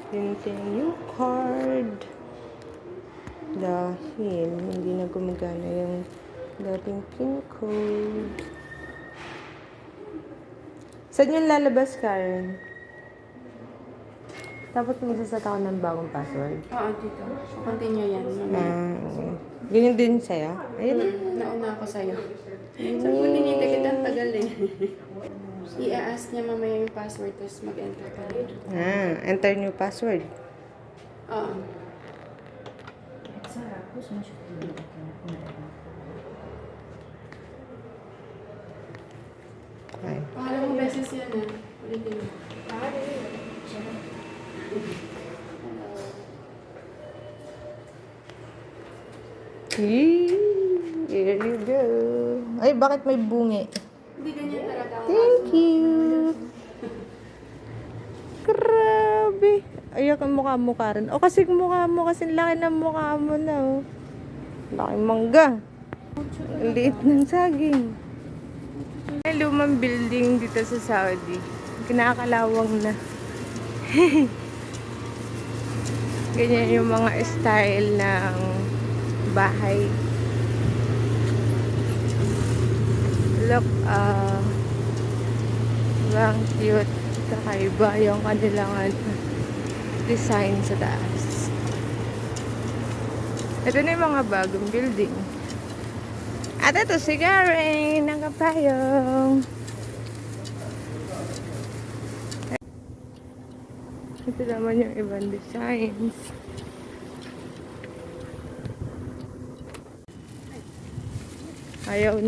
Continue card. Dahil hindi na gumagana yung dating pin code. Saan yung lalabas, Karen? Tapos magsasat ako ng bagong password. Oo, dito. So, continue yan. Okay. Ganyan din sa'yo? Ayun. Nauna ako sa'yo. So, kung tinitigit ang tagal eh. I-ask niya mamaya yung password, tapos mag-enter ka rin. Enter new password. Oo. Ay. Pangalawang beses yan ah. Ulitin mo. Here you go. Ay, bakit may bungi? Hindi ganyan talaga ang Thank you. Grabe. Ayak ang mukha-mukha rin. O kasi mukha mo, kasi laki ng mukha mo na. Oh. Laki mangga. Ang liit ng saging. May lumang building dito sa Saudi. Kinakalawang na. Ganyan yung mga style ng bahay. Look, ang cute. Kakaiba yung kanilang design sa taas. Ito na yung mga bagong building. At ito si Karen, nakapayong. Ito naman yung ibang designs. Ayaw na.